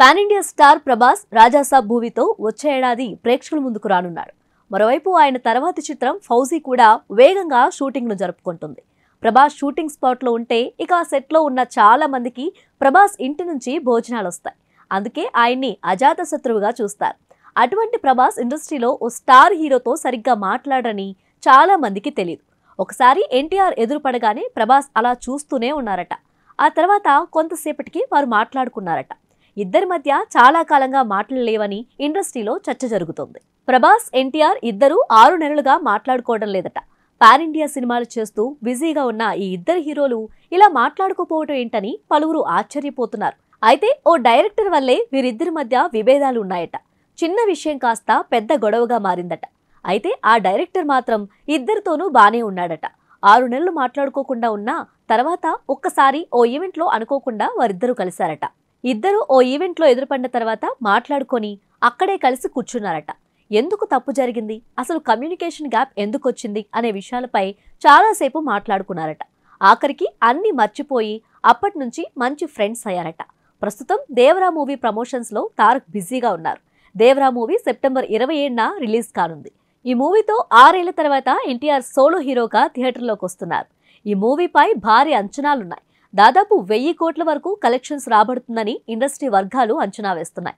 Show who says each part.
Speaker 1: Pan India star Prabhas Rajasaab మూవీతో వచ్చే ఏడాది ప్రేక్షకుల ముందుకు రానున్నాడు. మరోవైపు ఆయన తర్వాతి చిత్రం ఫౌజీ కూడా వేగంగా షూటింగ్ ను జరుపుకుంటుంది. ప్రభాస్ షూటింగ్ స్పాట్ లో ఉంటే ఇక ఆ సెట్ లో ఉన్న చాలా మందికి ప్రభాస్ ఇంటి నుంచి భోజనాలు వస్తాయి. అందుకే ఆయన్ని అజాత శత్రువుగా చూస్తారు. అటువంటి ప్రభాస్ ఇండస్ట్రీలో ఓ స్టార్ హీరోతో సరిగ్గా మాట్లాడని చాలా మందికి తెలియదు. ఒకసారి ఎన్టీఆర్ ఎదురుపడగానే ప్రభాస్ అలా చూస్తూనే ఉన్నారట. ఆ తర్వాత కొంతసేపటికి వారు మాట్లాడుకున్నారట. ఇద్దరి మధ్య చాలా కాలంగా మాటలు లేవని ఇండస్ట్రీలో చర్చ జరుగుతోంది. ప్రభాస్, ఎన్టీఆర్ ఇద్దరు 6 నెలలుగా మాట్లాడుకోవడం లేదట. పాన్ ఇండియా సినిమాలు చేస్తూ బిజీగా ఉన్న ఈ ఇద్దరు హీరోలు ఇలా మాట్లాడుకోపోవటం ఏంటని పలువురు ఆశ్చర్యపోతున్నారు. అయితే ఓ డైరెక్టర్ వల్లే వీరిద్దరి మధ్య విభేదాలు ఉన్నాయట. చిన్న విషయం కాస్త పెద్ద గొడవగా మారిందట. అయితే ఆ డైరెక్టర్ మాత్రం ఇద్దరితోనూ బానే ఉన్నాడట. 6 నెలలు మాట్లాడుకోకుండా ఉన్నా తర్వాత ఒక్కసారి ఓ ఈవెంట్లో అనుకోకుండా వారిద్దరూ కలిశారట. ఇద్దరు ఓ ఈవెంట్లో ఎదురుపడిన తర్వాత మాట్లాడుకొని అక్కడే కలిసి కూర్చున్నారట. ఎందుకు తప్పు జరిగింది, అసలు కమ్యూనికేషన్ గ్యాప్ ఎందుకు వచ్చింది అనే విషయాలపై చాలాసేపు మాట్లాడుకున్నారట. ఆఖరికి అన్ని మర్చిపోయి అప్పటి నుంచి మంచి ఫ్రెండ్స్ అయ్యారట. ప్రస్తుతం దేవరా మూవీ ప్రమోషన్స్ లో తారక్ బిజీగా ఉన్నారు. దేవరా మూవీ సెప్టెంబర్ 27న రిలీజ్ కానుంది. ఈ మూవీతో 6 ఏళ్ల తర్వాత ఎన్టీఆర్ సోలో హీరోగా థియేటర్లోకి వస్తున్నారు. ఈ మూవీపై భారీ అంచనాలున్నాయి. దాదాపు 1000 కోట్ల వరకు కలెక్షన్స్ రాబడుతుందని ఇండస్ట్రీ వర్గాలు అంచనా వేస్తున్నాయి.